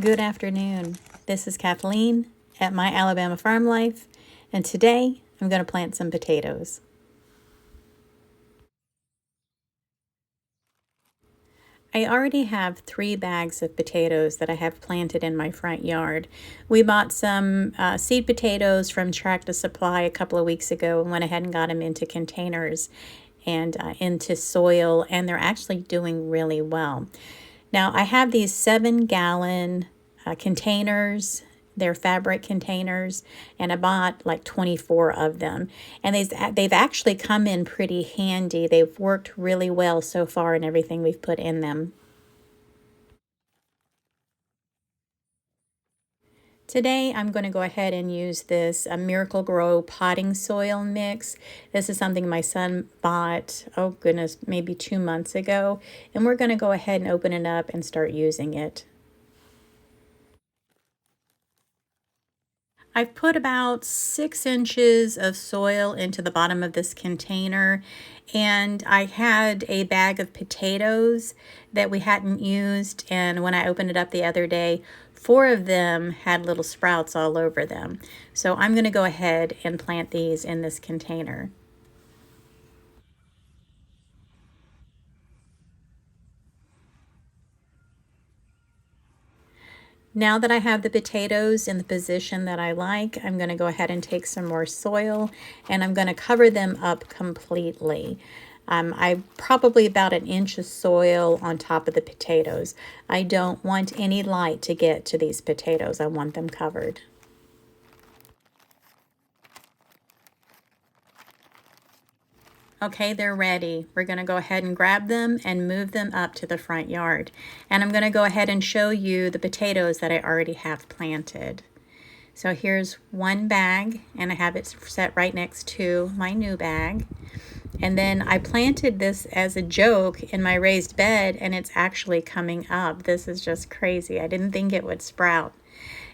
Good afternoon. This is Kathleen at My Alabama Farm Life, and today I'm going to plant some potatoes. I already have 3 bags of potatoes that I have planted in my front yard. We bought some seed potatoes from Tractor Supply a couple of weeks ago and went ahead and got them into containers and into soil, and they're actually doing really well. Now I have these 7-gallon containers. They're fabric containers, and I bought like 24 of them. And they've actually come in pretty handy. They've worked really well so far in everything we've put in them. Today I'm going to go ahead and use this Miracle Grow potting soil mix. This is something my son bought, oh goodness, maybe 2 months ago. And we're going to go ahead and open it up and start using it. I've put about 6 inches of soil into the bottom of this container, and I had a bag of potatoes that we hadn't used, and when I opened it up the other day, 4 of them had little sprouts all over them. So I'm going to go ahead and plant these in this container. Now that I have the potatoes in the position that I like, I'm going to go ahead and take some more soil and I'm going to cover them up completely. I probably about 1 inch of soil on top of the potatoes. I don't want any light to get to these potatoes. I want them covered. Okay, they're ready. We're going to go ahead and grab them and move them up to the front yard. And I'm going to go ahead and show you the potatoes that I already have planted. So here's one bag, and I have it set right next to my new bag. And then I planted this as a joke in my raised bed, and it's actually coming up. This is just crazy. I didn't think it would sprout.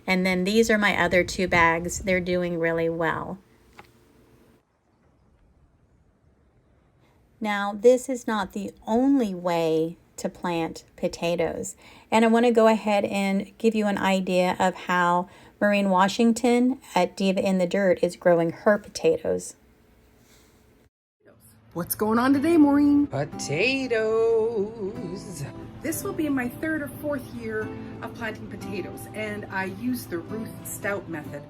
And then these are my other 2 bags. They're doing really well. Now, this is not the only way to plant potatoes. And I want to go ahead and give you an idea of how Maureen Washington at Diva in the Dirt is growing her potatoes. What's going on today, Maureen? Potatoes. This will be my 3rd or 4th year of planting potatoes, and I use the Ruth Stout method.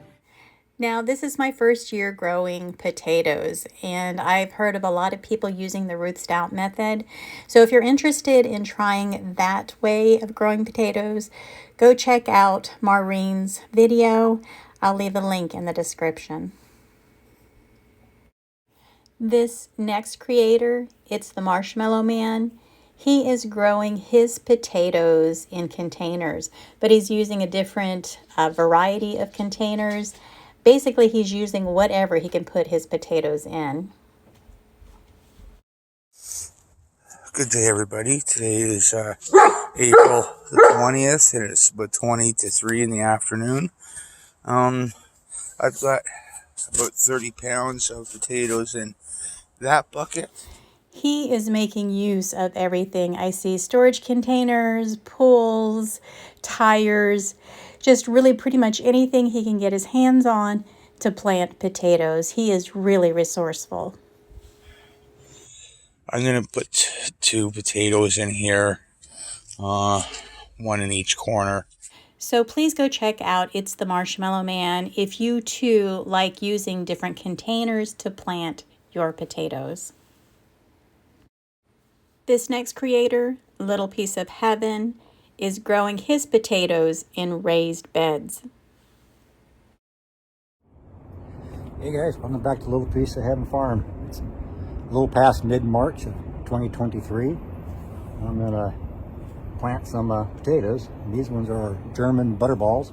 Now, this is my first year growing potatoes, and I've heard of a lot of people using the Ruth Stout method. So if you're interested in trying that way of growing potatoes, go check out Maureen's video. I'll leave a link in the description. This next creator, it's the Marshmallow Man. He is growing his potatoes in containers, but he's using a different variety of containers. Basically, he's using whatever he can put his potatoes in. Good day, everybody. Today is April the 20th, and it's about 20 to 3 in the afternoon. I've got about 30 pounds of potatoes in that bucket. He is making use of everything. I see storage containers, pools, tires, just really pretty much anything he can get his hands on to plant potatoes. He is really resourceful. I'm going to put 2 potatoes in here, 1 in each corner. So please go check out It's the Marshmallow Man if you too like using different containers to plant your potatoes. This next creator, Little Piece of Heaven, is growing his potatoes in raised beds. Hey guys, welcome back to Little Piece of Heaven Farm. It's a little past mid-March of 2023. I'm gonna plant some potatoes. These ones are German butterballs.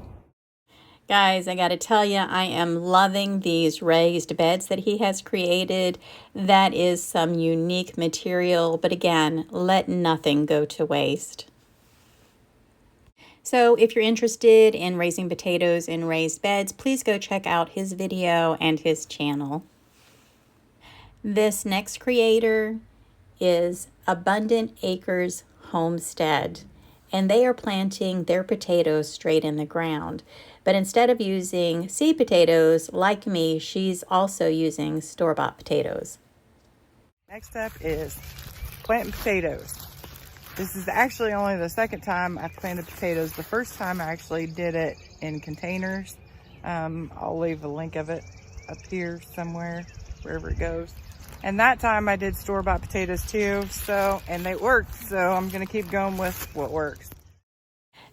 Guys, I gotta tell you, I am loving these raised beds that he has created. That is some unique material, but again, let nothing go to waste. So if you're interested in raising potatoes in raised beds, please go check out his video and his channel. This next creator is Abundant Acres Homestead. and they are planting their potatoes straight in the ground. But instead of using seed potatoes, like me, she's also using store-bought potatoes. Next up is planting potatoes. This is actually only the second time I've planted potatoes. The first time I actually did it in containers. I'll leave a link of it up here somewhere, wherever it goes. And that time I did store-bought potatoes too, and they worked, so I'm gonna keep going with what works.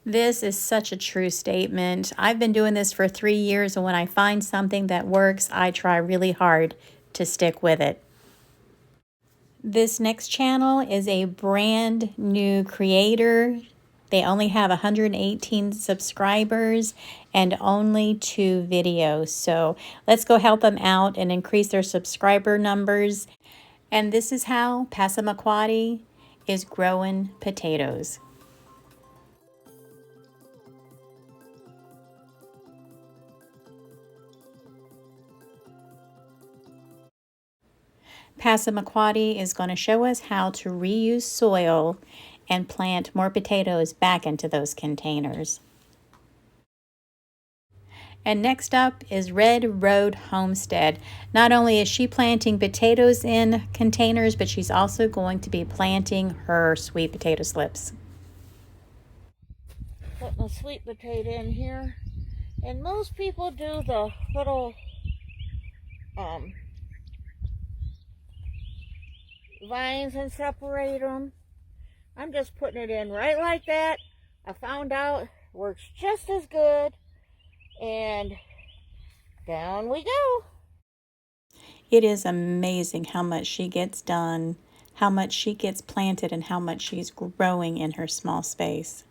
This is such a true statement. I've been doing this for 3 years, and when I find something that works, I try really hard to stick with it. This next channel is a brand new creator. They only have 118 subscribers and only 2 videos. So let's go help them out and increase their subscriber numbers. And this is how Passamaquoddy is growing potatoes. Passamaquoddy is going to show us how to reuse soil and plant more potatoes back into those containers. And next up is Road Homestead. Not only is she planting potatoes in containers, but she's also going to be planting her sweet potato slips. Put my sweet potato in here. And most people do the little vines and separate them. I'm just putting it in right like that. I found out works just as good. And down we go. It is amazing how much she gets done, how much she gets planted, and how much she's growing in her small space.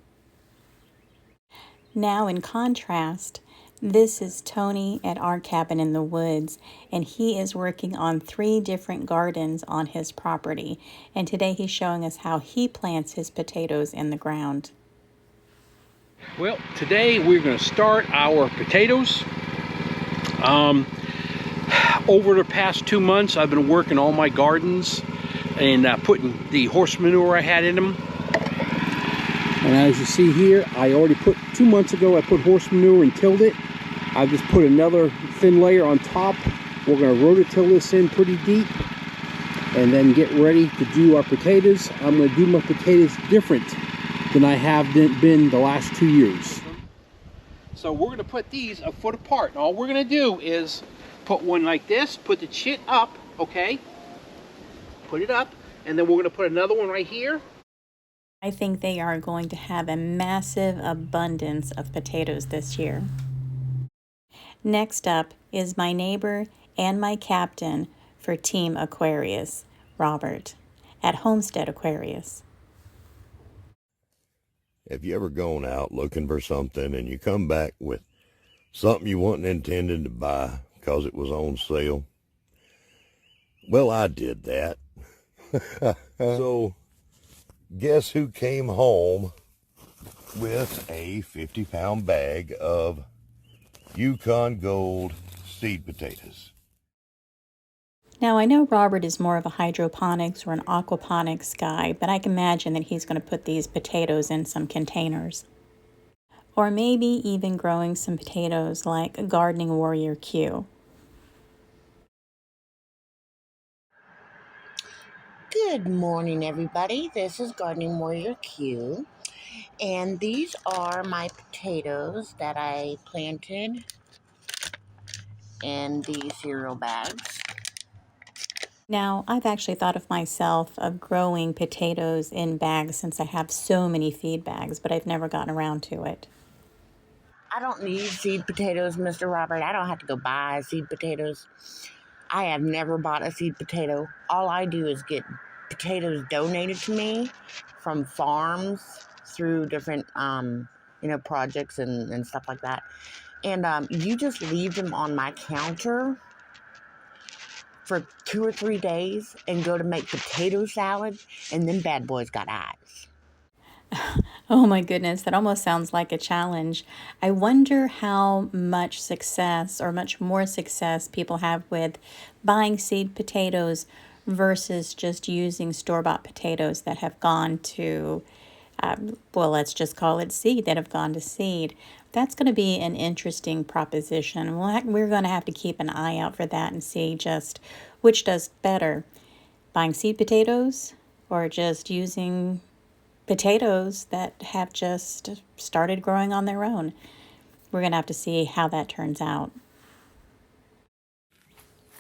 Now, in contrast, this is Tony at our cabin in the woods, and he is working on 3 different gardens on his property. And today he's showing us how he plants his potatoes in the ground. Well, today we're going to start our potatoes. Over the past 2 months, I've been working on my gardens and putting the horse manure I had in them. And as you see here, I already put 2 months ago, I put horse manure and tilled it. I just put another thin layer on top. We're going to rototill this in pretty deep and then get ready to do our potatoes. I'm going to do my potatoes different than I have been the last 2 years. So we're going to put these a foot apart. And all we're going to do is put one like this, put the chit up, okay? Put it up, and then we're going to put another one right here. I think they are going to have a massive abundance of potatoes this year. Next up is my neighbor and my captain for Team Aquarius, Robert, at Homestead Aquarius. Have you ever gone out looking for something and you come back with something you wasn't intending to buy because it was on sale? Well, I did that. So, guess who came home with a 50-pound bag of Yukon Gold seed potatoes? Now, I know Robert is more of a hydroponics or an aquaponics guy, but I can imagine that he's going to put these potatoes in some containers. Or maybe even growing some potatoes like Gardening Warrior Q. Good morning, everybody. This is Gardening Warrior Q. And these are my potatoes that I planted in the cereal bags. Now, I've actually thought of myself of growing potatoes in bags since I have so many feed bags, but I've never gotten around to it. I don't need seed potatoes, Mr. Robert. I don't have to go buy seed potatoes. I have never bought a seed potato. All I do is get potatoes donated to me from farms through different, projects and stuff like that. And you just leave them on my counter for 2 or 3 days and go to make potato salad, and then bad boys got eyes. Oh my goodness, that almost sounds like a challenge. I wonder how much success or much more success people have with buying seed potatoes versus just using store-bought potatoes that have gone to well, let's just call it seed, that have gone to seed. That's going to be an interesting proposition. We're going to have to keep an eye out for that and see just which does better, buying seed potatoes or just using potatoes that have just started growing on their own. We're going to have to see how that turns out.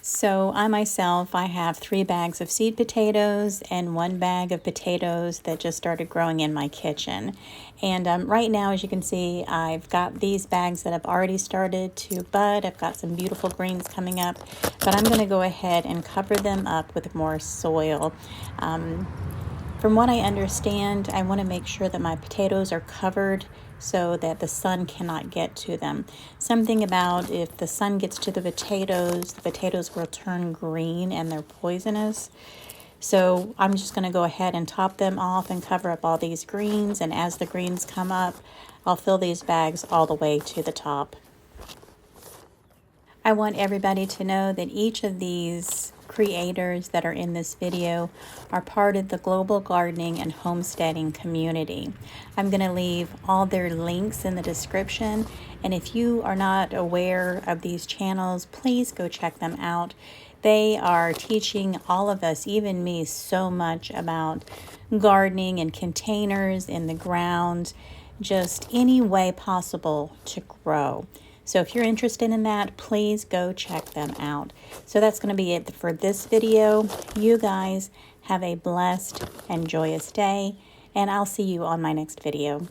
So I myself, I have 3 bags of seed potatoes and 1 bag of potatoes that just started growing in my kitchen. And right now, as you can see, I've got these bags that have already started to bud. I've got some beautiful greens coming up, but I'm going to go ahead and cover them up with more soil. From what I understand, I want to make sure that my potatoes are covered so that the sun cannot get to them. Something about if the sun gets to the potatoes will turn green and they're poisonous. So I'm just going to go ahead and top them off and cover up all these greens. And as the greens come up, I'll fill these bags all the way to the top. I want everybody to know that each of these creators that are in this video are part of the global gardening and homesteading community. I'm going to leave all their links in the description, and if you are not aware of these channels, please go check them out. They are teaching all of us, even me, so much about gardening and containers in the ground, just any way possible to grow. So if you're interested in that, please go check them out. So that's going to be it for this video. You guys have a blessed and joyous day, and I'll see you on my next video.